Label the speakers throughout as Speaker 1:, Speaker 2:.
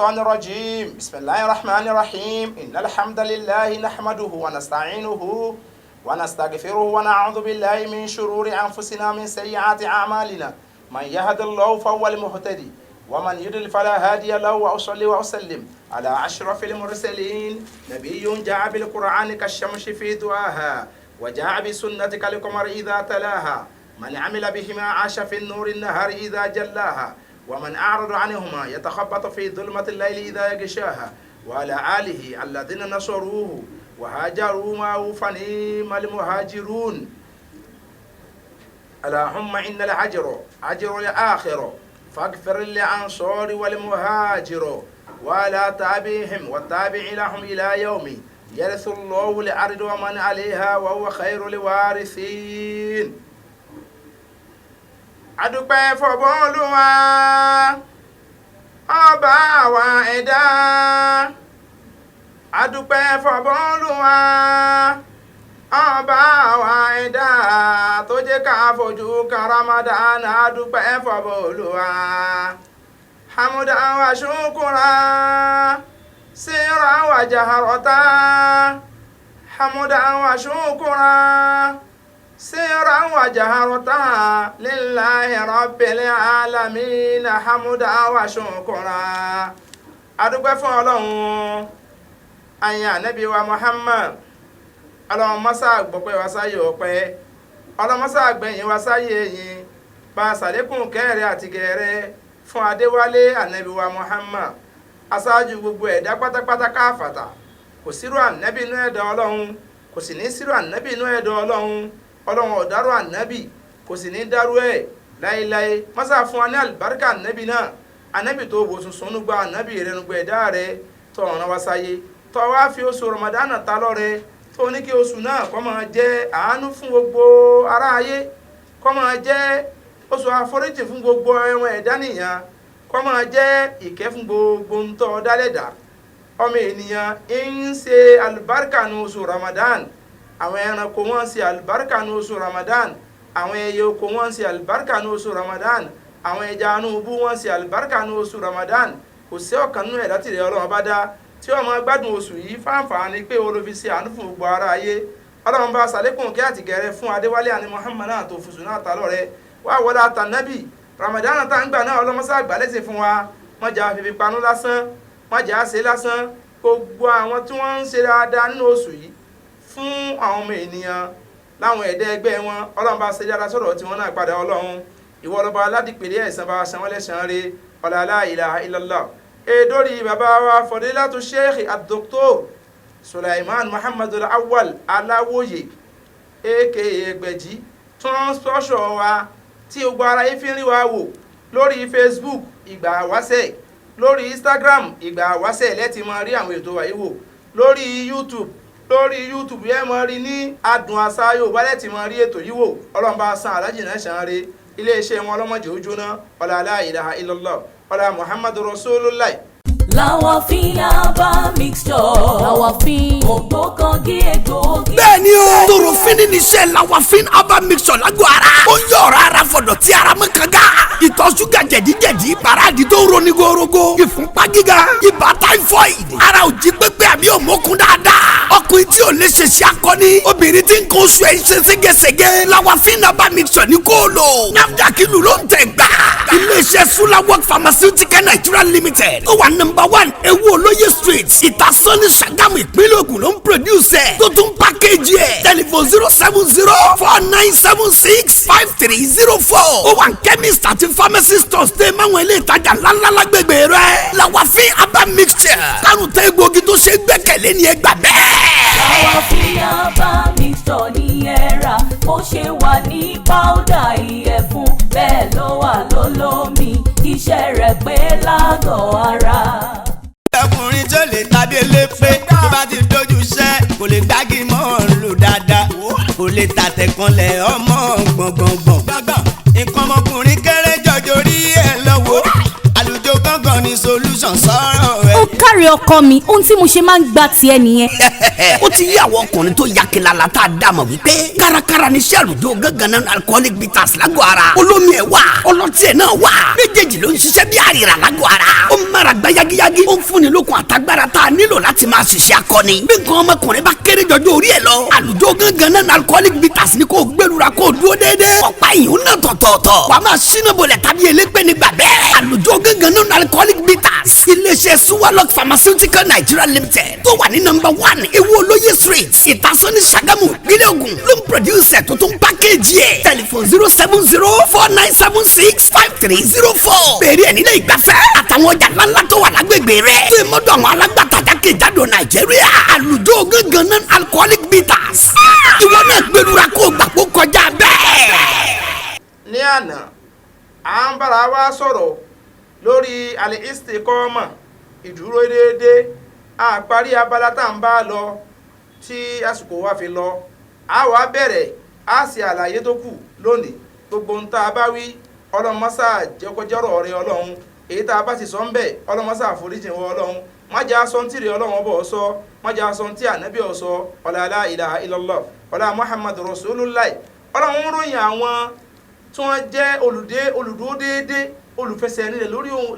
Speaker 1: الشيطان الرجيم بسم الله الرحمن الرحيم إن الحمد لله نحمده ونستعينه ونستغفره ونعوذ بالله من شرور أنفسنا من سيئات أعمالنا من يهد الله فهو المهتدي ومن يضلل فلا هادي له وأصلي وأسلم على أشرف المرسلين نبي جاء بالقرآن كالشمس في دعاها وجاء بسنة كالقمر إذا تلاها من عمل بهما عاش في النور النهار إذا جلاها ومن أعرض عنهما يتخبط في ظلمة الليل إذا يغشاها وعلى آله الذين نصروه وهاجروا معه فنعم المهاجرون اللهم إن الأجر أجر الآخرة فاغفر للأنصار والمهاجر ولا تابعهم والتابع لهم إلى يوم يرث الله الأرض ومن عليها وهو خير الوارثين. adúpẹ́ fọ́bọ́ Olúwa ọba àwọn ẹ̀dá adúpẹ́ fọ́bọ́ Olúwa ọba àwọn ẹ̀dá tó jẹ́ ká fojú kan Ramadan adúpẹ́ fọ́bọ́ Olúwa hamdan wa shukura sirran wa jaharata hamdan wa shukura سيرا وجهرتا لله رب العالمين حمدا وشكرا adúpẹ́ fún Ọlọ́run àyàn Ànábì wa Muhammad Ọlọ́run mọ́sá gbọ́pẹ́ wa sáyé ọpẹ́ Ọlọ́run mọ́sá gbẹ̀yìn wa sáyé ẹ̀yìn bá sàlékún kẹ́rẹ́ àti gẹ̀rẹ́ fún Adéwálé Ànábì wa Muhammad aṣáájú gbogbo ẹ̀dá pátápátá káfàtà kò sírò Ànábì inú ẹ̀dá Ọlọ́run kò sì ní sírò Ànábì inú ẹ̀dá Ọlọ́run Ọlọ́run ọ̀dárò ànábì kò sì ní dárò ẹ̀ láéláé mọ́sá fún wa ní àlùbáríkà ànábì náà ànábì tó wò sunsun nígbà ànábì rẹ̀ nígbà ẹ̀dá rẹ̀ tó ọ̀ràn wá sáyé tó wá fi oṣù Ramadan ta lọ́rẹ tó ní kí oṣù náà kó máa jẹ́ àánú fún gbogbo ará ayé kó máa jẹ́ oṣù àforíjì fún gbogbo ẹ̀wọ̀n ẹ̀dá nìyàn kó máa jẹ́ ìkẹ́ fún gbogbo ń tọ́ dálẹ́dà ọmọ ènìyàn ń ṣe àlùbáríkà ní oṣù Ramadan àwọn ẹranko wọn ṣe àlùbáríkà ní oṣù Ramadan àwọn ẹyẹ oko wọn ṣe àlùbáríkà ní oṣù Ramadan àwọn ẹja inú ibú wọn ṣe àlùbáríkà ní oṣù Ramadan kò sí ọ̀kan nínú ẹ̀dá tìrẹ Ọlọ́run bá dá tí ó máa gbádùn oṣù yìí fáǹfààní pé olófi ṣe àánú fún gbogbo ara ayé Ọlọ́run bá ṣàlékún kí àtìgẹ̀rẹ́ fún Adéwálé àní Muhammad náà tó fùsùn náà ta lọ́rẹ́ wá wọlé àtànábì Ramadan tá ń gbà náà ọlọ́mọṣá àgbálẹ́sẹ̀ fún wa wọ́n jà fífi panú lásán wọ́n jà ṣe lásán gbogbo àwọn tí wọ́n ń ṣe dáadáa nínú oṣù yìí fún àwọn ọmọ ènìyàn láwọn ẹ̀dá ẹgbẹ́ wọn Ọlọ́run bá ṣe dára sọ̀rọ̀ tí wọ́n náà padà Ọlọ́run ìwọ lọ́ba aládìpẹ̀lẹ́ ẹ̀san bá san wọ́n lẹ́san rẹ̀ ọ̀là la ilaha illallah èdórí bàbá wa fọdílátù sheikh ad-doctor Sulaiman Muhammadul Awwal Aláwòye aka Ẹgbẹ̀jì tún sọ́ṣọ̀ wa tí gbogbo ara yìí fi ń rí wa wò lórí Facebook ìgbà wáṣẹ̀ lórí Instagram ìgbà wáṣẹ̀ lẹ́tì máa rí àwọn ètò wa yìí wò lórí YouTube yẹn mọ rí ní adùn àṣà Yorùbá lẹ́tì mọ rí ètò yìí wò Ọlọ́run bá san alájì náà ṣàn re iléeṣẹ́ wọn ọlọ́mọdé ó jóná ọ̀là la ilaha illallah ọ̀là Muhammadu Rasulullah.
Speaker 2: Lawafin Aba mixture. Lawafin ògbókangí egbòogi.
Speaker 3: Bẹ́ẹ̀ni o. Torofin ní iṣẹ́ Lawafin Aba mixture lágbo ara. Ó ń yọ ọ̀rọ̀ ara fọ̀dọ̀ tí ara mọ́ kanga. Ìtọ̀ ṣúgà jẹ̀díjẹ̀dí paráàdì tó ń roni gorogo. Ìfúnpá gíga. Ibà typhoid. Ara ò jí pépé àbí òmókun dáadáa. Ọkùnrin tí ò lè ṣe ṣe akọni. Obìnrin tí ń kó oṣù ẹ̀ ń ṣe ségesège. Lawafin Aba mixture ní kó lò. NAFDAC ìlú ló ń tẹ̀ gbà. Ilé-iṣẹ́ Sulawok Pharmaceutical Nigeria Limited. Ó wà number 1 Ewu Olóyè Street. Ìtasọ́ni Ṣàgámù ìpínlẹ̀ Ògùn ló ń produce ẹ̀. Tó tún package ẹ̀. Telephone 070-4976-5304. Ó wà ní chemist àti pharmacy stores tẹ́ máwọn ilé ìtajà ńláńlá lágbègbè rẹ̀. Lawafin Aba mixture. Kárùn tẹ́ egbògi tó ṣe gbẹ́kẹ̀lé ni ẹ gbà bẹ́ẹ̀.
Speaker 2: Lawafin Aba mixture ní ẹ rà. Bó ṣe wà ní powder ìyẹ̀fun bẹ́ẹ̀ ló wà lólómi. Iṣẹ́ rẹ̀ pé lágọ̀ọ́ ara.
Speaker 4: Ọkùnrin tó lè tàbí elépè tó bá ti dojú iṣẹ́ kò lè gbági mọ́ lò dáadáa kò lè tàtẹ̀ kanlẹ̀ ọmọ gbọ̀ngbọ̀ngbọ̀n. Nǹkan ọmọkùnrin kéré jọjọ rí ẹ lọ́wọ́ àlùjọ gángan ní solution sọ̀rọ̀ ẹ̀.
Speaker 5: Ó
Speaker 2: káre ọkọ mi, ohun tí mo ṣe máa ń gba tiẹ̀ nìyẹn.
Speaker 3: ó ti yí àwọn ọkùnrin tó yakilala tá a dá mọ̀ wípé kárakára ní iṣẹ́ àlùjọ gángan náà alcoholic bitters lágọ̀ọ́ ara. olómi ẹ̀ wà ọlọ́tí ẹ̀ náà wà méjèèjì ló ń ṣiṣẹ́ bí àrìrà lágọ̀ọ́ ara. ó ń mára gbá yagiyagi ó ń fúnni lókun àtagbára tá a nílò láti máa ṣiṣẹ́ akọni. bí nǹkan ọmọkùnrin bá kéré jọjọ orí ẹ̀ lọ àlùjọ gángan náà alcoholic bitters ni kò gbẹlura kò dúró déédéé. ọ̀pá ìyún náà tọ̀tọ̀ọ̀tọ̀ wà á máa ṣínà bolẹ̀ tàbí elépè nígbà bẹ́ẹ̀. àlùjọ gángan náà alcoholic bitters iléeṣẹ́ suwalok pharmaceutical nigeria limited tó wà ní number 1 ewu olóye street ìtasọ́ni sagamu ìpínlẹ̀ Ògùn ló ń producer tó tún pákéjì ẹ̀. tẹlifon 07049765304. bẹ̀rẹ̀ ẹ̀ nílẹ̀ ìgbafẹ́ àtàwọn ọjà ńláńlá tó wà lágbègbè rẹ̀. tó ìmọ̀dọ̀ àwọn alágbàtà jákèjádò nàìjíríà. àlùjọ gángan náà alcoholic bitters. ìwọ náà gbẹlura kó o gbà kó kọjá bẹ́ẹ̀.
Speaker 1: ní àná à ń bára wa sọ̀rọ̀ lórí al-istiqama ìdúró déédéé. a parí abala tá à ń bá lọ tí àsìkò wa fi lọ. a wá bẹ̀rẹ̀ a sì àlàyé tó kù lónìí. gbogbo ń tá a bá wí ọlọ́mọsá jẹ́kọjọ́rọ̀ rẹ ọlọ́run. èyí tá a bá ti sọ ń bẹ̀ ọlọ́mọsá àforíjì wọ ọlọ́run. má jẹ́ aṣọ tí rẹ ọlọ́run ọbọ̀ sọ má jẹ́ aṣọ tí ànábì ọ̀sọ́ ọ̀là la ilaha illallah ọ̀là muhammadu rasulullah. ọlọ́run ń ròyìn àwọn tí wọ́n jẹ́ olùdúró déédéé olùfẹsẹ̀rinlẹ̀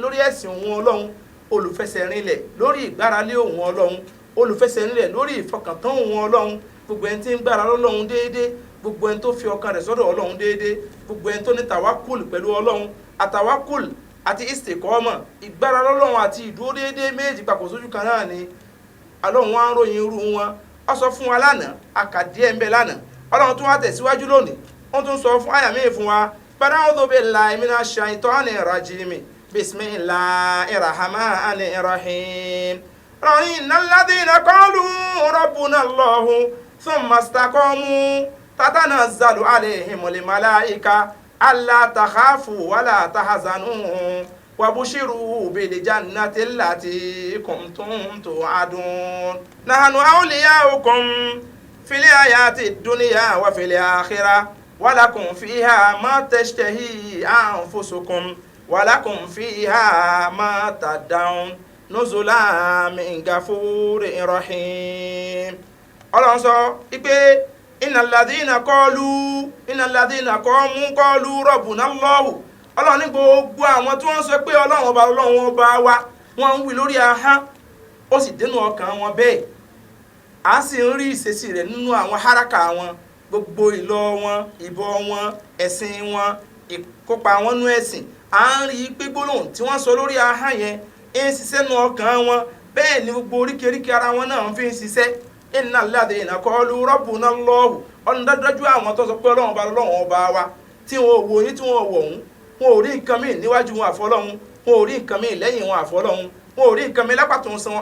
Speaker 1: lórí ẹ̀sìn òun ọlọ́run, olùfẹsẹ̀rinlẹ̀ lórí ìgbáralé òun ọlọ́run, olùfẹsẹ̀rinlẹ̀ lórí ìfọkàntán òun ọlọ́run. gbogbo ẹni tí ń gbára lọ́lọ́run déédéé, gbogbo ẹni tó fi ọkàn rẹ̀ sọ́dọ̀ ọlọ́run déédéé, gbogbo ẹni tó ní tàwákùl pẹ̀lú ọlọ́run. àtàwákùl àti istiqama ìgbára lọ́lọ́run àti ìdúró déédéé méjì papọ̀ sójú kan náà ni. ọlọ́run wá ń ròyìn irú wọn. ó sọ fún wa lánàá àkàdíẹ̀ ń bẹ lánàá. ọlọ́run tún wá tẹ̀síwájú lónìí wọ́n tún sọ fún àyà míì fún wa. A'udhu billahi minash shaitanir rajim. Bismillahir rahmanir rahim. Innal ladhina qalu rabbuna Allahu thumma istaqamu tatanazzalu alayhimul malaika alla takhafu wa la tahzanu wa bushiru bil jannati allati kuntum tu'adun. Nahnu awliya'ukum fil hayati dunya wa fil akhirah. ولكم فيها ما تشتهي أنفسكم ولكم فيها ما تدعون نزلا من غفور رحيم. Ọlọ́run sọ pé innal ladhina qalu rabbuna Allahu. Ọlọ́run ní gbogbo àwọn tí wọ́n sọ pé Ọlọ́run ọba wa wọ́n ń wí lórí ahọ́n ó sì dénú ọkàn wọn bẹ́ẹ̀. a sì ń rí ìṣesí rẹ̀ nínú àwọn háràkà wọn, gbogbo ìlọ wọn, ìbọ̀ wọn, ẹ̀sìn wọn, ìkópa wọn nú ẹ̀sìn. à ń rí pé gbólóhùn tí wọ́n sọ lórí ahọ́n yẹn ń ṣiṣẹ́ nú ọkàn wọn, bẹ́ẹ̀ ni gbogbo oríkèéríkèé ara wọn náà ń fi ń ṣiṣẹ́. innal ladhina qalu rabbuna Allahu. ọ̀nà dájúdájú àwọn tó sọ pé Ọlọ́run ọba wa tí wọn ò wò yín tí wọn ò wọ̀ ọ̀hún, wọn ò rí nǹkan míì níwájú wọn àfọlọ́hún, wọn ò rí nǹkan míì lẹ́yìn wọn àfọlọ́hún, wọn ò rí nǹkan míì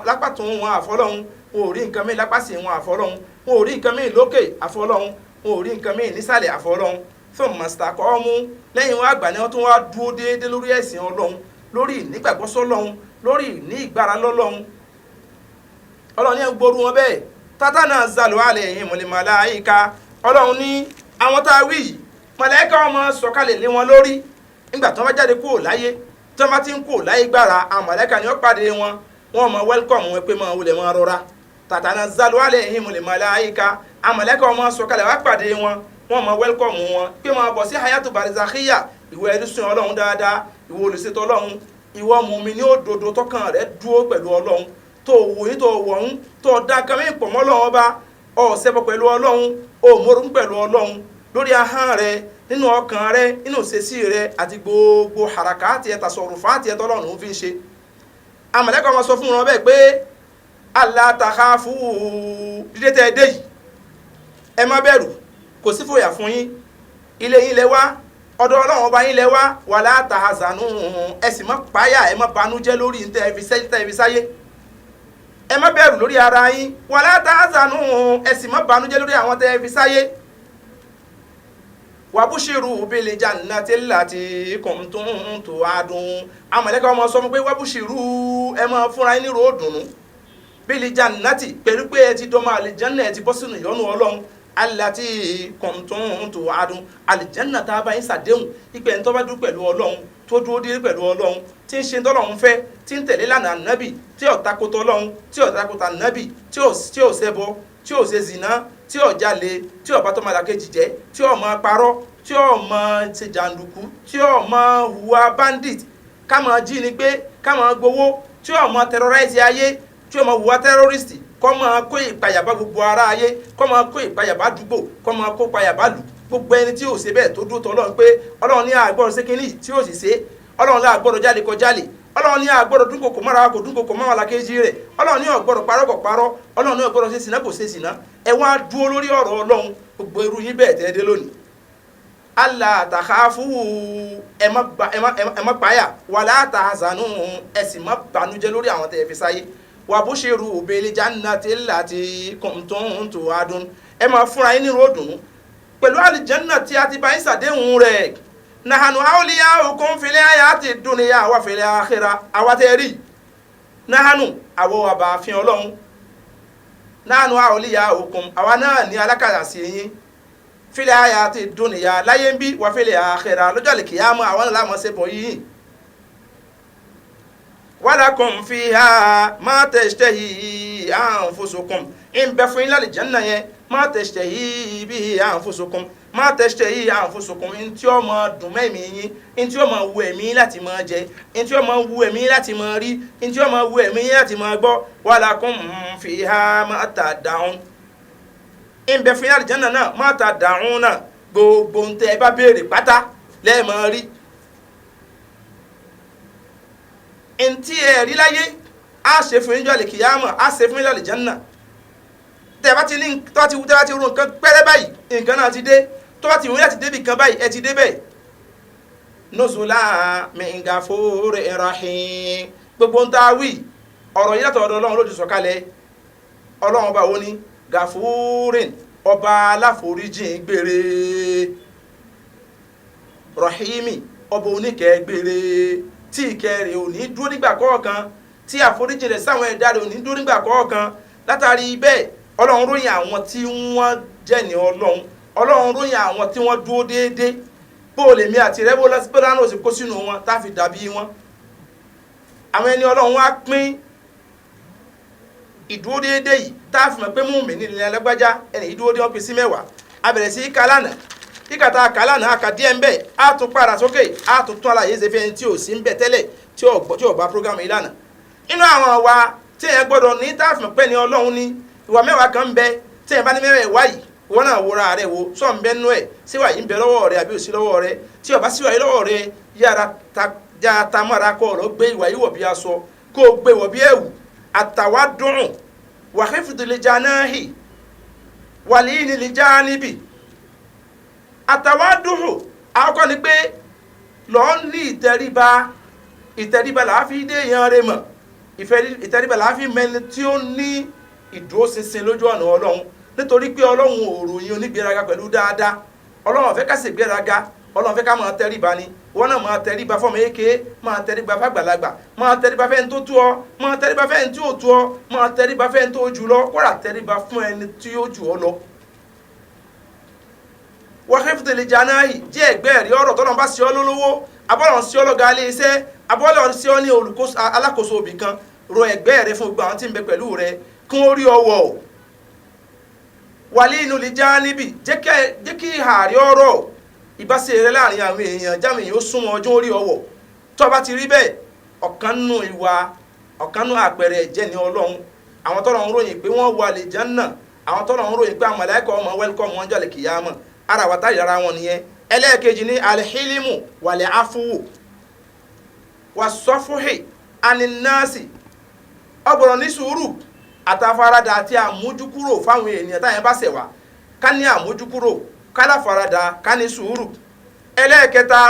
Speaker 1: lápàtún wọn àfọlọ́hún, wọn ò rí nǹkan míì lápàsí wọn àfọlọ́hún, wọn ò rí nǹkan míì lókè àfọlọ́hún, wọn ò rí nǹkan míì nísàlẹ̀ àfọlọ́hún. thumma istaqamu lẹ́yìn wọn àgbà ni wọ́n tún wá dúró déédéé lórí ẹ̀sìn Ọlọ́hun, lórí ìnígbàgbọ́ sọ́lọ́hun, lórí ìní ìgbára lọ́lọ́hun. Ọlọ́hun yẹn gbóru wọn bẹ́ẹ̀. tatanazzalu alayhimul malaika. Ọlọ́hun ní àwọn tá a wí yìí màláíkà wọn máa sọ̀kalẹ̀ lé wọn lórí nígbà tí wọ́n bá jáde kúrò láyé. tí wọ́n bá ti ń kúrò láyé gbára àwọn màláíkà ni wọ́n pàdé wọn, wọ́n máa welcome wọn pé máa wulẹ̀ máa rọra. tatanazzalu alayhimul malaika. àwọn màláíkà wọn máa sọ̀kalẹ̀ wá pàdé wọn, wọ́n máa welcome wọn pé máa bọ̀ sí hayatu barzakhiya. ìwọ ẹ̀dùsùn Ọlọ́run dáadáa, ìwọ olùṣètò Ọlọ́run, ìwọ mùmínì òdodo tọkàn rẹ̀ dúró pẹ̀lú Ọlọ́run, tó wòye tó wọ̀hún tó dá nǹkan mìíràn pọ̀ mọ́ Ọlọ́run ọba, ó ṣẹbọ pẹ̀lú Ọlọ́run, ó mórogún pẹ̀lú Ọlọ́run lórí ahọ́n rẹ, nínú ọkàn rẹ, nínú ìṣesí rẹ àti gbogbo harakati ẹ̀ tasọ̀rùfáàtì ẹ̀ tọ́lọ́run fi ń ṣe. àmọ̀lẹ́kọ̀ọ́ wọn sọ fún wọn bẹ́ẹ̀ pé alla takhafu, dídé tẹ́ ẹ dé yìí ẹ má bẹ̀rù, kò sí fòyà fún yín, ilé yín lẹ wá, ọ̀dọ̀ Ọlọ́run ọba yín lẹ wá, wala tahzanu, ẹ sì má páyà, ẹ má banújẹ́ lórí tẹ́ ẹ fi sáyé. ẹ má bẹ̀rù lórí ara yín, wala tahzanu, ẹ sì má banújẹ́ lórí àwọn tẹ́ ẹ fi sáyé. wabushiru bil jannati allati kuntum tu'adun. àmọ̀lẹ́kọ̀ ọmọ sọ fún pé wabushiru, ẹ máa fúnra yín ní ròódùnú bil jannati, pẹ̀lú pé ẹ ti dọ́mọ àlìjánná, ẹ ti bọ́ sínú ìyọ́nú Ọlọ́run. allati kuntum tu'adun, àlìjánná tá a bá yín ṣàdéhùn ìpè ń tó bá dúró pẹ̀lú Ọlọ́run tó dúró dé pẹ̀lú ọlọ́run tí ń ṣe tọ́lọ́run fẹ́ tí ń tẹ̀lé lánàá nábì tí ò tako tọ́lọ́run tí ò tako tà nábì tí ò ṣẹbọ tí ò ṣe zìnà tí ò jalè tí ò bá tó malakeji jẹ́ tí ò máa parọ́ tí ò máa ṣe jàǹdùkú tí ò máa hùwà bandit ká máa jí ni pé ká máa gbowó tí ò máa terrorize ayé tí ò máa hùwà terrorist kọ́ máa kó ìpayà bá gbogbo ara ayé kọ́ máa kó ìpayà bá dùgbò kọ́ máa kó ìpayà bá lù gbogbo ẹni tí ò ṣe bẹ́ẹ̀ tó dúró tọ́ ọlọ́run pé ọlọ́run ní àgbọ̀rọ̀ sékìní tí ò sì ṣe ọlọ́run ní àgbọ̀rọ̀ jáde kọ jálè ọlọ́run ní àgbọ̀rọ̀ dúnkòkò mọ́ra kò dúnkòkò mọ́ alákejì rẹ̀ ọlọ́run ní àgbọ̀rọ̀ parọ́ kò parọ́ ọlọ́run ní àgbọ̀rọ̀ ṣe sìnà kò ṣe sìnà ẹ wá dúró lórí ọ̀rọ̀ ọlọ́run gbogbo irú yín bẹ́ẹ̀ tẹ́ dé lónìí. Allah takhafu ẹ má páyà wala tahzanu ẹ sì má bànújẹ́ lórí àwọn tẹ́ ẹ fi sáyé wabushiru bil jannati allati kuntum tu'adun ẹ máa fúnra yín ní ròdùnú pẹ̀lú àlìjẹ́nà tí a ti bá yín ṣàdéhùn rẹ̀ nahanu awliyaukum fil hayati dunya wa fil akhirah àwa tẹ́ rí nahanu àwọ̀ àbàfin ọlọ́run nahanu awliyaukum àwa náà ní alákàrà sí yín fil hayati dunya láyé ń bí wa fil akhirah lọ́jọ́ àlìkìyàmọ́ àwọn náà láwọn ṣe bọ̀ yìí walakum fiha ma tashtahi anfusukum in bẹ fún yín lálìjẹ́nà yẹn ma tashtahi bihi anfusukum ma tashtahi anfusukum in tí ó máa dùn mẹ́mí yín in tí ó máa wù ẹ̀mí láti máa jẹ in tí ó máa wù ẹ̀mí láti máa rí in tí ó máa wù ẹ̀mí láti máa gbọ́ walakum fiha ma tad'un in bẹ fún yín lálìjẹ́nà náà ma tad'un náà gbogbo ń tẹ́ ẹ bá béèrè pátá lẹ́ẹ̀ máa rí ntí ẹ rí láyé á ṣe fún yín jọ́ àlìkìyámọ̀ á ṣe fún yín lálẹ́ Jánnà tẹ́ bá ti ní tó bá ti rú nǹkan pẹ́rẹ́ báyìí nǹkan náà ti dé tó bá ti wọ́n láti débi kan báyìí ẹ ti dé bẹ́ẹ̀ nuzula min gafurir rahim gbogbo ń ta wí ọ̀rọ̀ yìí látọ̀ ọ̀dọ̀ ọlọ́run ló ti sọ̀kalẹ̀ ọlọ́run ọba wo ni gafurin ọba aláforíjìn gbére rahimi ọba oníkẹ́ gbére tí ìkẹrẹ ò ní dúró nígbà kọ̀ọ̀kan tí àforíjì rẹ̀ sáwọn ẹ̀dá rẹ̀ ò ní dúró nígbà kọ̀ọ̀kan látàrí bẹ́ẹ̀ ọlọ́run ròyìn àwọn tí wọ́n jẹ́ ní ọlọ́run ròyìn àwọn tí wọ́n dúró déédéé bó o lè mi àti rẹ́ bó lọ́sibẹ́rẹ́ náà ó sì kó sínú wọn tá a fi dàbí wọn. àwọn ẹni ọlọ́run wá pín ìdúró déédéé yìí tá a fi mọ̀ pé mùmí nílẹ̀ alágbájá ẹni ìdúró dé wọn pín sí mẹ́wàá a bẹ̀rẹ̀ sí kálánà kíkàtà àkàlà náà àkà díẹ̀ ń bẹ̀ á tún padà sókè á tún tún àlàyé ṣe fi ẹni tí ò sí ń bẹ̀ tẹ́lẹ̀ tí ò bá prógámù yìí lánàá. inú àwọn wa tí èèyàn gbọ́dọ̀ ní táàfin pẹ́ ní ọlọ́run ní ìwà mẹ́wàá kan ń bẹ tí èèyàn bá ní mẹ́wàá ìwá yìí ìwọ náà wòra rẹ̀ wo sọ̀ ń bẹ́ nú ẹ̀ síwà yìí ń bẹ lọ́wọ́ rẹ̀ àbí ò sí lọ́wọ́ rẹ̀ tí ò bá síwà yìí lọ́wọ́ rẹ̀ yára ta mọ́ra kọ́ ọ̀rọ̀ gbé ìwà yìí wọ̀ bí aṣọ kó o gbé wọ̀ bí ẹ̀wù àtàwádùn wàhífìdìlẹ̀jánáhì wàlíìnìlẹ̀jáníbì àtàwádùhù àkọ́kọ́ ni pé lọ́ọ́ ní ìtẹríba làá fi dé èèyàn rẹ̀ mọ̀ ìtẹríba làá fi mẹ́ni tí ó ní ìdúróṣinṣin lójú ọ̀nà ọlọ́run nítorí pé ọlọ́run ò ròyìn onígbéraga pẹ̀lú dáadáa ọlọ́run fẹ́ ká sì gbéraga ọlọ́run fẹ́ ká máa tẹríba ni wọ́n náà máa tẹríba fọ́mọ èké máa tẹríba fàgbàlagbà máa tẹríba fẹ́ni tó tú ọ máa tẹríba fẹ́ni tí ò tú ọ máa tẹríba fẹ́ni tó jù lọ kódà tẹríba fún ẹni tí ó jù ọ lọ. wàhífìdìlì janáyì jẹ́ ẹgbẹ́ ẹ̀rí ọ̀rọ̀ tọ́lọ́ bá sí ọ lólówó abọ́lọ̀ sí ọ lọ́gà ilé iṣẹ́ abọ́lọ̀ sí ọ ní alákòóso òbí kan ro ẹgbẹ́ rẹ fún gbogbo àwọn tí ń bẹ pẹ̀lú rẹ kún orí ọwọ́ wàlí inú lè já níbì jẹ́ kí ààrí ọ̀rọ̀ ìbáṣe rẹ láàrin àwọn èèyàn jáwé yìí ó súnmọ́ ọjọ́ orí ọwọ́ tó bá ti rí bẹ́ẹ̀ ọ̀kan nù àpẹẹrẹ ẹ̀jẹ̀ ní ọlọ́run àwọn tọ́lọ́run ròyìn pé wọ́n wọ àlìjánnà àwọn tọ́lọ́run ròyìn pé àwọn màláíkà ọmọ wẹ́lkọ́mù wọn jọ̀lẹ̀ kìyàmọ̀ ara wa tá ìlara wọn nìyẹn ẹlẹ́ẹ̀kejì ní alhílímù wàlẹ̀ afúwù wàsọ́fúhì aninasi ọgbọ̀nà ní sùúrù àtàfaradà àti àmójúkúrò fáwọn ènìyàn táyẹn bá ṣẹ̀ wá ká ní àmójúkúrò káláfaradà ká ní sùúrù ẹlẹ́ẹ̀kẹta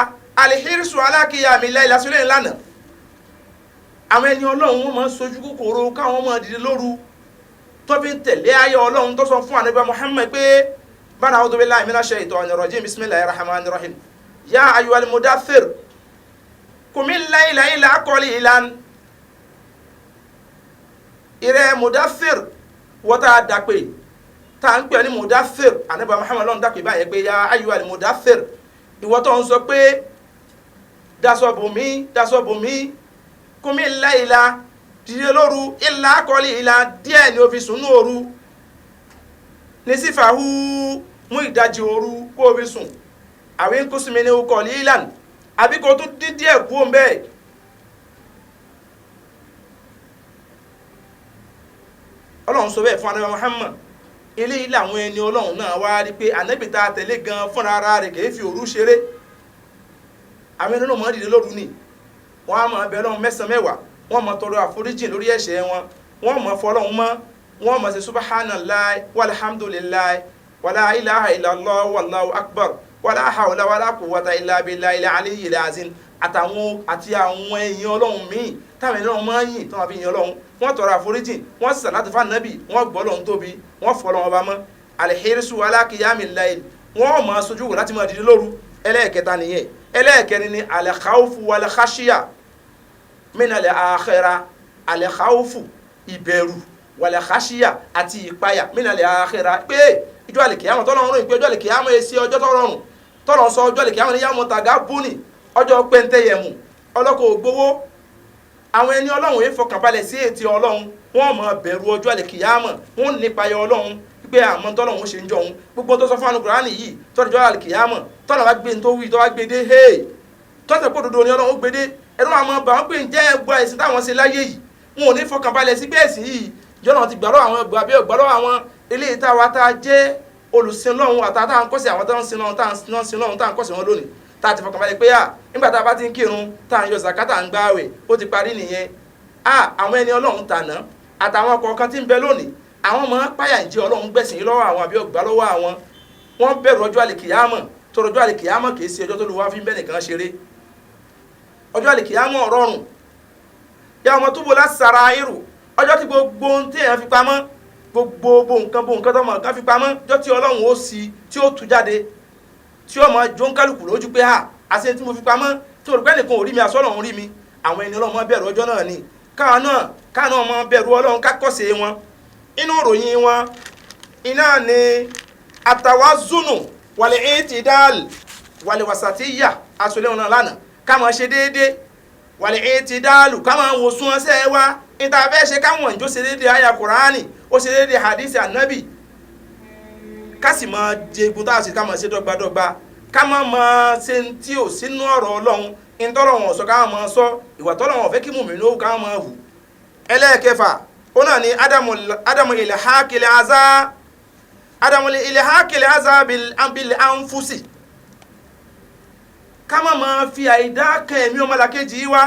Speaker 1: alihirisu alákìyàmí láìlásílẹ̀ ńlànà àwọn ẹni ọlọ́run wọn máa ń sojú kòkòrò káwọn máa dìde lóru tó fi ń tẹ̀lé ayé ọlọ́run tó sọ fún ànábì Muhammad pé bára a'udhu billahi minash shaitanir rajim bismillahir rahmanir rahim ya ayyuhal mudaththir qumil layla illa qalilan ìrẹ́ mudaththir wọ́tá dàpé tá ń pè ní mudaththir ànábì Muhammad lọ́n dàpé báyẹn pé ya ayyuhal mudaththir ìwọ tó ń sọ pé daṣọ bòmí kúmi láìla dìde lóru ìlà kọ́lí ìlà díẹ̀ ni ó fi sùn ní òru ní sífàhú mú ìdajì òru kó o fi sùn àwí ń kó sinmi ní kọ́lí ìlànà àbí kó tún dín díẹ̀ kú òun bẹ́ẹ̀. ọlọ́run sọ bẹ́ẹ̀ fún anábì Muhammad eléyìí làwọn ẹni ọlọ́run náà wá rí pé ànábì tá a tẹ̀lé gan fúnra ara rẹ̀ kì í fi òru ṣeré àwọn ẹni náà máa dìde lóru ni wọ́n á máa bẹ Ọlọ́run mẹ́sàn-án mẹ́wàá wọ́n máa tọrọ àforíjì lórí ẹ̀ṣẹ̀ wọn wọ́n máa fọlọ́run mọ́ wọ́n máa ṣe subhanallahi walhamdulillahi wala ilaha illallah wallahu akbar wala hawla wala quwwata illa billahi al-aliyyil azim àti àwọn ẹ̀yìn ọlọ́run míì táwọn ẹni náà máa ń yìn tó máa fi yìn ọlọ́run wọ́n tọrọ àforíjì wọ́n sì sàlátì fún ànábì wọ́n gbọ́ Ọlọ́run tóbi wọ́n fọlọ́run ọba mọ́ alhirisu ala qiyamil layl wọ́n máa sojú wò láti máa dìde lóru ẹlẹ́ẹ̀kẹta nìyẹn ẹlẹ́ẹ̀kẹrin ni alẹ́kàáfù wàlẹ́kàṣíyà mínàlẹ́ àkhẹ́ra alẹ́kàáfù ìbẹ̀rù wàlẹ́kàṣíyà àti ìpayà mínàlẹ́ àkhẹ́ra pé ìjọ àlèkìyàmọ̀ tọ́lọ́run rìn pé ọjọ́ àlèkìyàmọ̀ èsì ọjọ́ tọ́rọrùn tọ́lọ́run sọ ọjọ́ àlèkìyàmọ̀ ní yàmọ̀ tàgá búnì ọjọ́ pẹ́ntẹ́yẹmù ọlọ́kọ̀ ògbówó àwọn ẹni ọlọ́run yìí fọkànbalẹ̀ sí ètí ọlọ́run wọ́n máa bẹ̀rù ọjọ́ àlèkìyàmọ̀ wọ́n nípayà ọlọ́run pé àmọ́ tọ́lọ́run ṣe ń jọ òun gbogbo tó sọ fún Al-Kùránì yìí tọ́jọ́ àlèkìyàmọ̀ tọ́lọ́ wá gbé tó wí tó wá gbé dé hey tọ́sẹ̀ pọ̀ dodo ni ọlọ́run gbé dé ẹ̀rọ àmọ́ bá wọn pé ń jẹ́ ẹgbọ́ ẹ̀sìn táwọn ṣe láyé yìí wọn ò ní fọkànbalẹ̀ sí pé ẹ̀sìn yìí jọ́nà ti gbàrọ́ àwọn ẹgbẹ́ àbí ọ̀gbàrọ́ àwọn eléyìí táwa tá a jẹ́ olùsìn lọ́hùn àtàtà ń kọ́sí àwọn tó ń sin lọ́hùn tá à ń sin lọ́hùn tá à ń kọ́sí wọn lónìí tá a ti fọkànbalẹ̀ pé nígbà tá a bá ti ń kírun tá à ń yọ zakata ń gbààwẹ̀ ó ti parí nìyẹn àwọn ẹni ọlọ́run tàná àtàwọn kọ̀ọ̀kan tí ń bẹ lónìí àwọn ọmọ páyà ń jẹ́ ọlọ́run gbẹ̀sìn lọ́wọ́ àwọn àbí ọgbà lọ́wọ́ àwọn wọ́n bẹ̀rù ọjọ́ àlèkìyámọ̀ tó ọjọ́ àlèkìyámọ̀ kìí ṣe ọjọ́ tó lu wá fi ń bẹ́ nìkan ṣeré ọjọ́ àlèkìyámọ̀ ọ̀rọ̀rùn yà ọmọ tó bó lásàrà irú ọjọ́ tí gbogbo ohun tí èèyàn fi pamọ́ gbogbo nǹkan tó mọ̀ nǹkan fi pamọ́ ọjọ́ tí ọlọ́run ó sì tí ó tú jáde tí ó mọ jó ń kálukú lójú pé àṣẹ tí mo fi pamọ́ tí olùgbẹ́ nìkan ò rí mi àsọ́lọ́run rí mi àwọn ẹni ọlọ́run bẹ̀rù ọjọ́ náà ni káwọn náà ọmọ bẹ̀rù ọlọ́run kákọ́sẹ̀ wọn inú ìròyìn wọn iná ni àtàwázùnù wàlẹ̀ ìtìdáàl wàlẹ̀ wàsàtíyà aṣọlẹ̀ wọn lánàá ká máa ṣe déédé wàlẹ̀ ìtìdáàlù ká máa wò sún ọsẹ́ wa níta fẹ́ ṣe káwọn ìjọ ṣe déédé àyà Kùránì ó ṣe déédé hadisi ànábì ká sì máa jẹ egun tá a sì ká máa ṣe dọ́gbadọ́gba ká máa ṣe tí ò sínú ọ̀rọ̀ ọlọ́run ìtọ́lọ́wọ̀n sọ ká máa sọ ìwà tọ́lọ́wọ̀n fẹ́ kí mùmínú ó ká máa hù ẹlẹ́ẹ̀kẹfà ona ni adamu ilhaqil aza bil anfusi kama ma fi àìdá kẹ̀mí ọmọlàkejì wa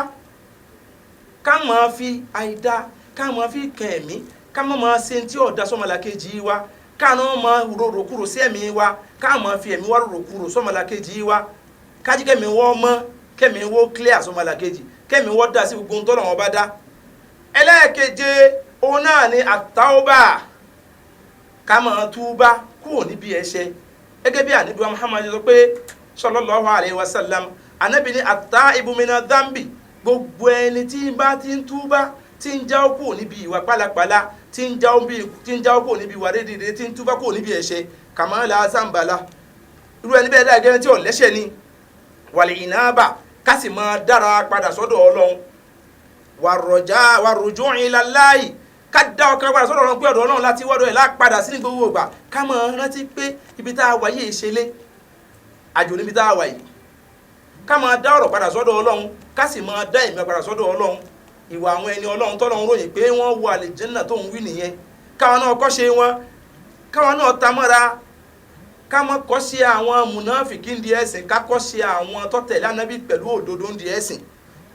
Speaker 1: kama fi àìdá kama fi kẹ̀mí kama ma ṣe tí ọ̀dá sọmọlàkejì wa kama ma rorokuro sí ẹ̀mí wa kama fi ẹ̀mí wa rorokuro sọmọlàkejì wa kájí kẹ̀mí wọ́n mọ́ kẹ̀mí wọ́n clear sọmọlàkejì kẹ̀mí wọ́n dá sí gbogbo ntọ́nà wọn bá dá ẹlẹ́ẹ̀keje òun náà ni àtàwọ́bà ká máa túbá kúrò níbi ẹ̀ṣẹ̀ gẹ́gẹ́ bí ànábì Muhammad sọ pé sallallahu alayhi wa sallam ànábì ní at-taibu mina dhanbi gbogbo ẹni tí bá ti ń túbá tí ń jáwọ́ kúrò níbi ìwà pálapàla tí ń jáwọ́ kúrò níbi ìwà rédèrè tí ń túbá kúrò níbi ẹ̀ṣẹ̀ kama la zambala irú ẹni bẹ́ẹ̀ dáa tí ò lẹ́ṣẹ̀ ni wal inaba ká sì máa dára padà sọ́dọ̀ Ọlọ́run wàrùjú ìlàláì ká dá ọkàn padà sọ́dọ̀ Ọlọ́run pé ọ̀dọ̀ Ọlọ́run láti wọ́dọ̀ ẹ̀ lápadà sí ní gbogbo ìgbà ká máa rántí pé ibi tá a wà yìí ṣẹlẹ̀ àjò níbi tá a wà yìí ká máa dá ọ̀rọ̀ padà sọ́dọ̀ Ọlọ́run ká sì máa dá ìmọ̀ padà sọ́dọ̀ Ọlọ́run ìwà àwọn ẹni Ọlọ́run tọ́lọ́run ròyìn pé wọ́n wọ àlìjẹ́nnà tó ń wí nìyẹn káwọn náà kọ́ṣe wọn káwọn náà ta mọ́ra ká má kọ́ṣe àwọn mùnáfìkí ń di ẹ̀sìn ká kọ́ṣe àwọn tọ́tẹ̀lé ànábì pẹ̀lú òdodo ń di ẹ̀sìn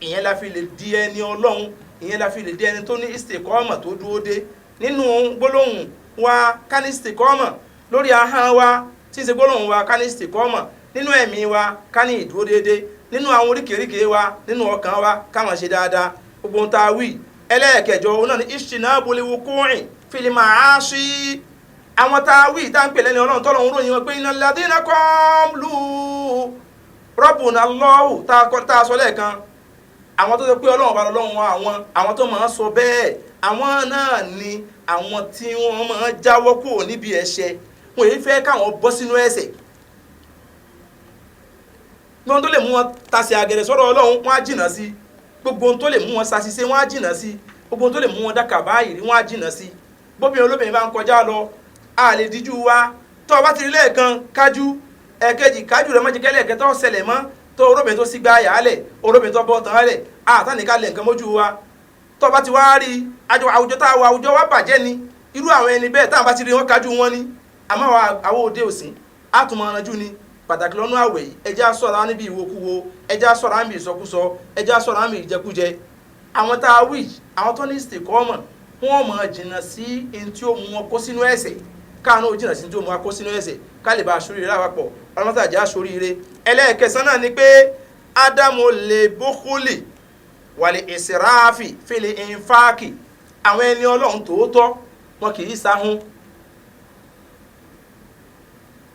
Speaker 1: ìyẹn la fi lè di ẹni Ọlọ́run ìyẹn la fi lè di ẹni tó ní istikọ́mà tó dúró dé nínú gbólóhùn wa ká ní istikọ́mà lórí ahọ́n wa tí ń ṣe gbólóhùn wa ká ní istikọ́mà nínú ẹ̀mí wa ká ní ìdúró déédé nínú àwọn oríkèéríkèé wa nínú ọkàn wa ká máa ṣe dáadáa gbogbo ohun tá a wí ẹlẹ́ẹ̀kẹjọ òun náà ní ishtinabul wuqu'i fil ma'asi àwọn tá a wí tá ń pè lẹ́ni Ọlọ́run tọ́lọ́run ròyìn wọn pé innal ladhina qalu rabbuna Allahu tá a sọ lẹ́ẹ̀kan àwọn tó sọ pé Ọlọ́run bá lọ́lọ́run àwọn tó máa sọ bẹ́ẹ̀ àwọn náà ni àwọn tí wọ́n máa jáwọ́ kúrò níbi ẹ̀ṣẹ̀ wọn èyí fẹ́ káwọn bọ́ sínú ẹ̀ṣẹ̀ gbogbo tó lè mú wọn tasẹ̀ àgẹ̀rẹ̀ sọ́dọ̀ Ọlọ́run wọ́n á jìnnà sí gbogbo tó lè mú wọn ṣàṣìṣe wọ́n á jìnnà sí gbogbo tó lè mú wọn dákà báyìí wọ́n á jìnnà sí bóbi olóbìnrin bá ń kọjá lọ a lè díjú wa tó o bá ti rí lẹ́ẹ̀kan kájú ẹ̀kejì kájú rẹ̀ mọ́jì kẹ́lẹ́ ẹ̀kẹ́ tó ṣẹlẹ̀ mọ́ tó olóbìnrin tó sì gbá yàálẹ̀ olóbìnrin tó bọ́ tán lẹ̀ àtàníkà lẹ̀ nǹkan mójú wa tó o bá ti wá rí àwùjọ tá a wà àwùjọ wa bàjẹ́ ni irú àwọn ẹni bẹ́ẹ̀ táwọn bá ti rí wọn kájú wọn ni àmọ́ àwọn òde òsín àtúmọ̀ ọ̀nàjú ni pàtàkì lọ́nà àwẹ̀ yìí ẹjẹ́ àsọ̀rọ̀ níbi ìwòkuwo ẹjẹ́ àsọ̀rọ̀ níbi ìsọkúsọ ẹjẹ́ àsọ̀rọ̀ níbi ìjẹkújẹ àwọn tá a wí àwọn tó ní ìsìnkọ́mọ̀ wọ́n mọ̀ jìnnà sí ẹni tí ó mú wọn kó sínú ẹ̀ṣẹ̀ káàánú jìnnà sí ẹni tí ó mú wọn kó sínú ẹ̀ṣẹ̀ ká lè bá aṣoríire láwàpọ̀ ọlọ́mọtàjà aṣoríire ẹlẹ́ẹ̀kẹsàn náà ni pé ádámù lè bókúlì wàlẹ̀ ìsìráàfì fìlẹ̀ ìfáàkì àwọn ẹni ọlọ́run tòótọ́ wọn kì í sáhún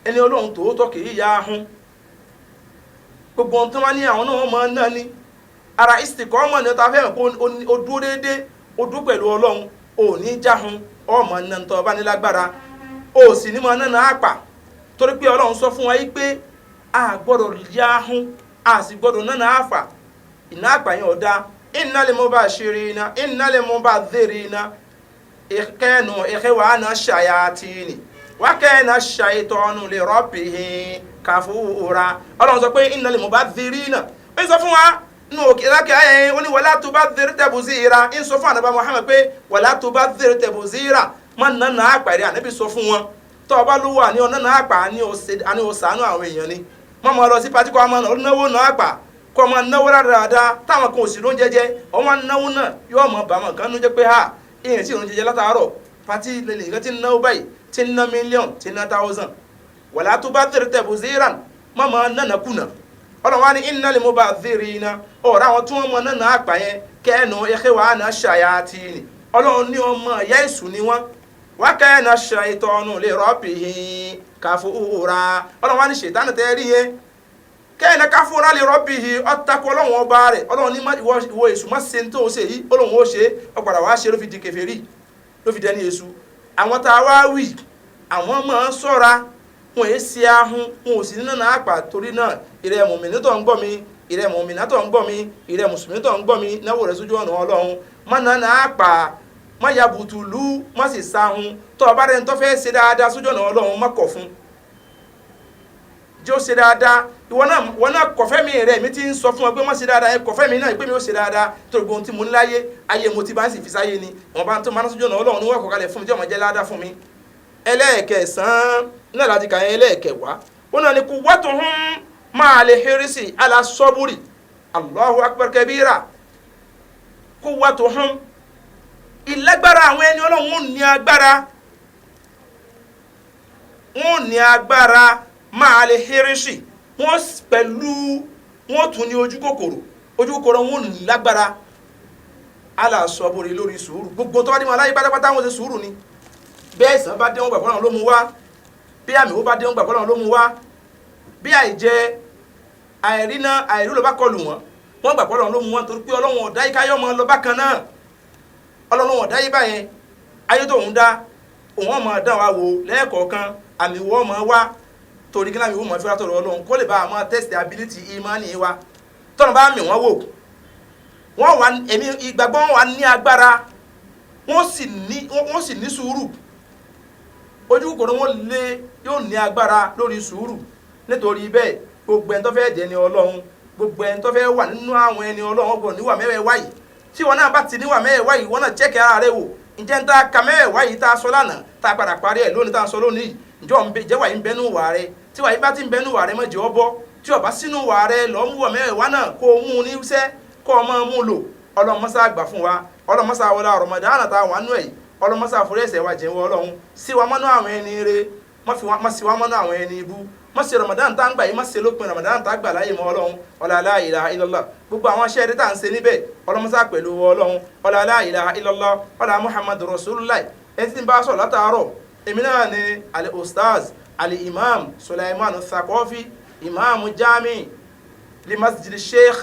Speaker 1: ẹni ọlọ́run tòótọ́ kì í ya ahun gbogbo ohun tó wá ní àwọn náà wọ́n máa ń ná ní ara istiqama ní ọ̀tá fẹ́ràn kó o dúró déédéé o dúró pẹ̀lú ọlọ́run o ò ní jáhun ọmọ náà ń tọ́ ọba nílágbára o sì ní máa náà àpà torí pé ọlọ́run sọ fún wa yí pé a gbọ́dọ̀ ya ahun a sì gbọ́dọ̀ náà àfà ìná àpà yẹn ọ̀dá innal mubashirina innal mubadhirina ìkẹ́nu ìkẹwàá ṣayatini wákẹ́ẹ̀nà ṣàìtọ́nù lè rọ́bìhì kàfúra ọlọ́run sọ pé innal mubadhirina ń sọ fún wa nínú òkè lákẹ́ ayẹyẹ ó ní wala tubadhir tabzira ń sọ fún ànábà Muhammad pé wala tubadhir tabzira má nánà àpàrí ànábì sọ fún wọn tó ọba ló wà ní ọ̀nà àpà àní òsànú àwọn èèyàn ni wọ́n mọ̀ lọ sí pàtí kọ́ ọmọ náwó náà àpà kọ́ ọmọ náwó dáadáa táwọn kan ò sì ló ń jẹjẹ ọmọ náwó náà yóò mọ̀ bàmọ̀ kan ló jẹ́ pé ha ìyẹn tí ò ń jẹjẹ látàárọ̀ pàtí lèlè nǹkan tí ń náwó báyìí tí ń ná mílíọ̀n tí ń ná 1000 wala tubadhir tabziran mọ́mọ́ nánà kùnà ọlọ́wọ́ ní innal mubadhirina ọ̀rọ̀ àwọn tí wọ́n mọ nánà àpà yẹn kẹ́ẹ̀nù ikhwana shayatini ọlọ́run ní ọmọ ìyá èṣù ni wọ́n wa kana shaytanu li rabbihi kafura ọlọ́wọ́ ní ṣètánì tẹ́ rí yẹn kẹ́ẹ̀nà kafura li rabbihi ọ̀tàkù ọlọ́run ọba rẹ̀ ọlọ́run ní ìwọ èṣù má ṣe tó ṣe yìí ọlọ́run ó ṣe ọ̀padà wá ṣe ló fi di kèfèrí ló fi dẹni èṣù àwọn tá a wá wí àwọn máa ń ṣọ́ra wọn èé ṣe ahun wọn ò sì nínú náà àpà torí náà ìrẹ́ mùmínì tó ń gbọ́ mi ìrẹ́ mùmínà tó ń gbọ́ mi ìrẹ́ mùsùlùmí tó ń gbọ́ mi náwó rẹ̀ sójú ọ̀nà ọlọ́run má nánà àpà má ya bùtùlù má sì sáhun tó ọba rẹ̀ ń tọ́ fẹ́ ṣe dáadáa sójú ọ̀nà ọlọ́run má kọ̀ fún jẹ́ ó ṣe dáadáa ìwọ náà kọ̀fẹ́ mi rẹ̀ mi ti ń sọ fún ọ pé má ṣe dáadáa ẹ kọ̀fẹ́ mi náà pé mi ó ṣe dáadáa torí gbogbo ohun tí mo ní láyé ayé mo ti bá ń sì fi sáyé ni wọn bá ń tó máa ń sójú ọ̀nà ọlọ́run ní wọ́n kọ̀kalẹ̀ fún mi tí ọmọ jẹ́ ládàá fún mi ẹlẹ́ẹ̀kẹsàn-án náà láti kà yẹn ẹlẹ́ẹ̀kẹwàá ó náà ní quwwatuhum ma'al hirsi ala sabri Allahu akbar kabira quwwatuhum ìlágbára àwọn ẹni ọlọ́run wọn ní agbára ma'al hirsi wọn pẹ̀lú wọn tún ní ojú kòkòrò wọn ní lágbára ala sabri lórí sùúrù gbogbo tó bá ní wọn aláyé pátápátá wọn ṣe sùúrù ni bẹ́ẹ̀ sàn bá dé wọn gbàgbọ́ náà ló mú wá bí àmì ó bá dé wọn gbàgbọ́ náà ló mú wá bí àìjẹ àìríná àìrí ló bá kọlù wọn gbàgbọ́ náà ló mú wọn torí pé ọlọ́run ọ̀dá yìí káyọ̀ mọ́ lọ bákan náà ọlọ́run ọ̀dá yìí báyẹn ayé tó ń dá òun ọmọ dán wa wò lẹ́ẹ̀kọ̀ọ̀kan àmì wọ́n ọmọ wá torí kí láàmì wọ́n mọ̀ fíra tọ̀rọ̀ ọlọ́run kó lè bá àmọ́ test ability imani wa tọ́nà bá mi wọ́n wò wọ́n wà èmi ìgbàgbọ́ wọn wà ní agbára wọ́n sì ní sùúrù ojú kòrò wọn lé yóò ní agbára lórí sùúrù nítorí bẹ́ẹ̀ gbogbo ẹni tó fẹ́ jẹ́ ni ọlọ́run gbogbo ẹni tó fẹ́ wà nínú àwọn ẹni ọlọ́run gbọ́dọ̀ níwà mẹ́wẹ̀ẹ́wá yìí tí wọn náà bá ti níwà mẹ́wẹ̀ẹ́wá yìí wọn náà jẹ́kẹ̀ ara rẹ wò ǹjẹ́ ń ta ka mẹ́wẹ̀ẹ́wá yìí tá a sọ lánàá tá a padà parí ẹ̀ lónìí tá a sọ lónìí ǹjẹ́ wà yìí ń bẹnu wà rẹ tí wà yìí bá ti ń bẹnu wà rẹ mọ̀jẹ̀ ọ bọ́ tí ọba sínú wà rẹ lọ́ mú wà mẹ́wẹ̀ẹ́wá náà kó o mú un ní iṣẹ́ kó o máa mú un lò ọlọ́mọsá àgbà fún wa ọlọ́mọsá wọlé Ramadan tá a wà nú ẹ̀ ọlọ́mọsá àforíṣẹ́ wa jẹ́ wọ ọlọ́run sí wa mọ́nú àwọn ẹni rẹ má sí wa mọ́nú àwọn ẹni ibú má ṣe Ramadan tá ń gbà yìí má ṣe lópin Ramadan tá gbà láyé mọ́ ọlọ́run ọlá la ilaha illallah gbogbo àwọn iṣẹ́ rẹ tá à ń ṣe níbẹ̀ ọlọ́mọsá pẹ̀lú ọlọ́run ọlá la ilaha illallah ọlá Muhammadu Rasulullah ẹni tí ń bá sọ látàárọ̀ èmi náà ni al-ustaz al-imam Sulaiman Thaqafi imam jami li masjid sheikh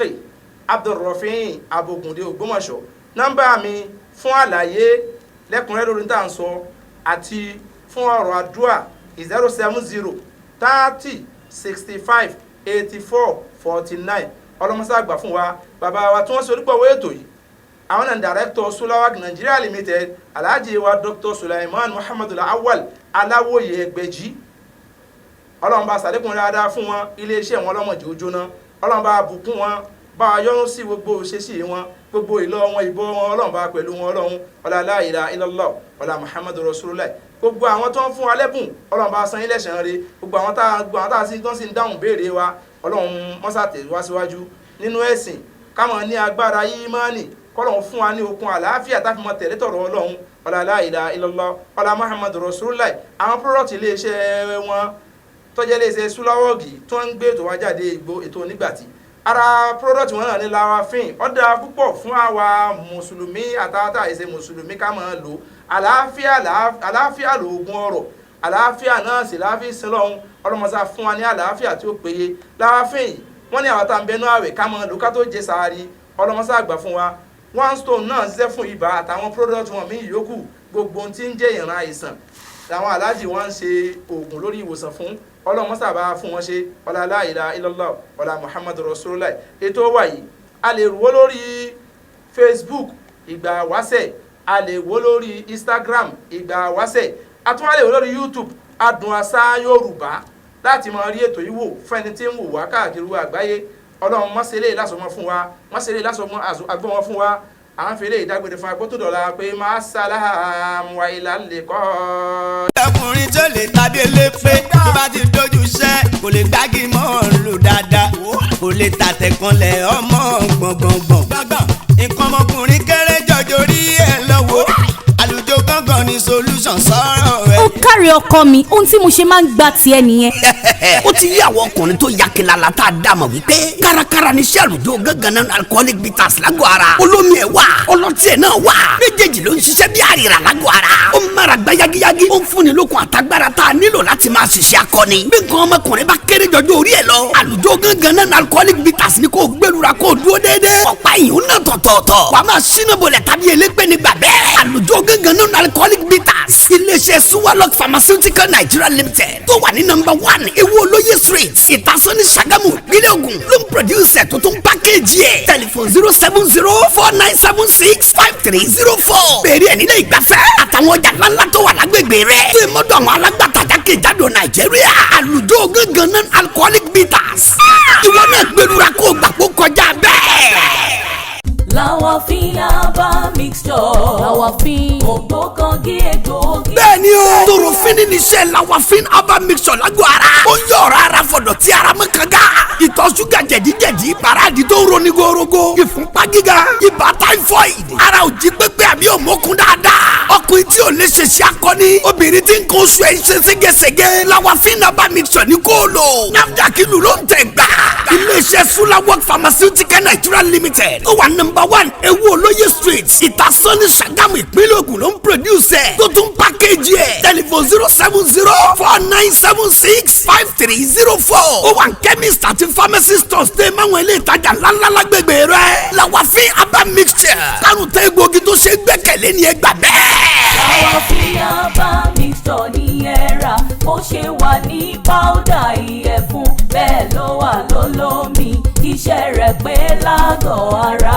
Speaker 1: Abdulrafi Abogunde Ògbómọ̀ṣọ́ nọ́mbà mi fún àlàyé lẹ́kùnrẹ́rẹ́ lórí tá à ń sọ àti fún ọ̀rọ̀ àdúrà 070 30 65 84 49 ọlọ́mọsá àgbà fún wa bàbá wa tí wọ́n ṣe onígbọ̀wọ́ ètò yìí àwọn náà director Sulawak Nigeria Limited alhaji wa Dr. Sulaiman Muhammadu Awal aláwòye ẹgbẹ̀jì ọlọ́mọba sàlékùn dáadáa fún wọn iléeṣẹ́ wọn ọlọ́mọdé ojóná ọlọ́mọba bùkún wọn bá a yọ́nú sí gbogbo òṣèṣì wọn gbogbo ìlọ wọn ìbọ wọn ọlọ́mọba pẹ̀lú wọn ọlọ́run ọlá la ilaha illallah ọlá Muhammadu Rasulullah gbogbo àwọn tó ń fún wa lẹ́bùn ọlọ́mọba san ilẹ̀ ṣàn re gbogbo àwọn tá a sì ń dáhùn béèrè wa ọlọ́run mọ́sàtẹ̀ wá síwájú nínú ẹ̀sìn káwọn ní agbára ìmánì kọ́lọ́run fún wa ní okun àlàáfíà táfi mọ tẹ̀lé tọ̀rọ̀ ọlọ́run ọlá la ilaha illallah ọlá Muhammadu Rasulullah àwọn product iléeṣẹ́ wọn tọ́jẹ́ iléeṣẹ́ Sulawok tó ń gbé ètò wa jáde ètò onígbàtí ara product wọn náà ní Lawafin ó dáa púpọ̀ fún àwa mùsùlùmí àtàtà ìṣe mùsùlùmí ká máa lò àlàáfíà lóògùn ọrọ̀ àlàáfíà náà sì láàfin sílọ́hún ọlọ́mọsá fún wa ní àlàáfíà tí ó péye Lawafin yìí wọ́n ní àwọn tá à ń bẹnu àwẹ̀ ká máa lò ká tó jẹ sàárì ọlọ́mọsá àgbà fún wa one stone náà ṣiṣẹ́ fún ibà àtàwọn product wọn míì yòókù gbogbo ohun tí ń jẹ́ ìran àìsàn làwọn aláàjì wọn ń ṣe oògùn lórí ìwòsàn fún ọlọ́mọsá bá fún wọn ṣe ọlá la ilaha illallah ọlá Muhammadu Rasulullah ètò wa yìí a lè wò lórí Facebook ìgbà wáṣẹ̀ a lè wò lórí Instagram ìgbà wáṣẹ̀ a tún wá lè wò lórí YouTube Adùn Àṣà Yorùbá láti máa rí ètò yìí wò fún ẹni tí ń wò wá káàkiri àgbáyé ọlọ́run mọ́sẹ̀lẹ̀ lásọmọ́ fún wa mọ́sẹ̀lẹ̀ lásọmọ́ agbọ́mọ́ fún wa à ń fèrè ìdágbére fún agbótó dọ̀la pé máa sálàmù wa ilà lè kọ́.
Speaker 4: ọkùnrin tó lè tàbí elépè tó bá ti dojú iṣẹ́ kò lè gbági mọ́ lò dáadáa kò lè tàtẹ̀kànlẹ̀ ọmọ gbọ̀ngbọ̀ngbọ̀n nǹkan ọmọkùnrin kéré jọjọ rí ẹ̀ lọ́wọ́ àlùjọ gángan ni solution sọ̀rọ̀ ẹ̀.
Speaker 2: ó kárí ọkọ mi ohun tí mo ṣe máa ń gbà tiẹ̀ nìyẹn.
Speaker 3: ó ti yí àwọn ọkùnrin tó yakilala tá a dá mọ̀ wípé kárakára ní sàlùjọ gángan náà alcoholic bitters lágọ̀ ara olómi ẹ̀ wà ọlọ́tí ẹ̀ náà wà méjèèjì ló ń ṣiṣẹ́ bí àrìrà lágọ̀ ara ó mára gbá yagiyagi ó ń fúnni lókun àtagbára tá a nílò láti máa ṣiṣẹ́ akọni bí nǹkan ọmọkùnrin bá kéré jọjọ orí ẹ̀ lọ àlùjọ gángan náà alcoholic bitters ni kò gbẹlura kò dúró déédéé ọ̀pá ìyún náà tọ̀tọ̀ọ̀tọ̀ wàá máa ṣínà bolẹ̀ tàbí elépè nígbà bẹ́ẹ̀ àlùjọ gángan náà alcoholic bitters iléeṣẹ́ Suwalok Pharmaceutical Nigeria Limited tó wà ní number 1 ewu olóye street ìtasọ́ni Ṣàgámù ìpínlẹ̀ Ògùn ló ń produce tó tún package ẹ̀ telephone 07049765304 bẹ̀rẹ̀ ẹ̀ nílẹ̀ ìgbafẹ́ àtàwọn ọjà ńláńlá tó wà lágbègbè rẹ̀ tó ìmọ̀dọ̀ àwọn alágbàtà jákèjádò Nàìjíríà àlùjọ gángan non alcoholic bitters ìwọ náà gbẹdúrà kó gbàgbó kọjá bẹ́ẹ̀.
Speaker 2: Lawafin herbal mixture. Lawafin ògbókangí egbòogi.
Speaker 3: bẹ́ẹ̀ni o torofin ní iṣẹ́ Lawafin herbal mixture lágọ̀ ara ó ń yọ ọ̀rọ̀ ara fọ̀dọ̀ tí ara mọ́ kanga ìtọ̀ ṣúgà jẹ̀díjẹ̀dí paráàdì tó ń roni gorogo ìfúnpá gíga ibà typhoid ara ò jí pépé àbí òmókun dáadáa ọkùnrin tí ò lè ṣe ṣe akọni obìnrin tí ń kó oṣù ẹ̀ ń ṣe ségesège Lawafin herbal mixture ní kó lò NAFDAC ìlú ló ń tẹ̀ gbà iléeṣẹ́ Sulawok Pharmaceutical Nigeria Limited tó wà number 1 ewu olóye street ìtasọ́ni Ṣàgámù ìpínlẹ̀ Ògùn ló ń produce ẹ̀ tó tún package ẹ̀ telephone 07049765304 ó wà ní chemist àti pharmacy stores tẹ́ máwọn ilé ìtajà ńláńlá lágbègbè rẹ̀ Lawafin herbal mixture kárùn tẹ́ egbògi tó ṣe gbẹ́kẹ̀lé ní ẹgbà bẹ́ẹ̀.
Speaker 2: Lawafin herbal mixture ní ẹ̀rà bó ṣe wà ní powder ìyẹ̀fun bẹ́ẹ̀ ló wà lólómi iṣẹ́ rẹ̀ pé lágọ̀ọ́ ara.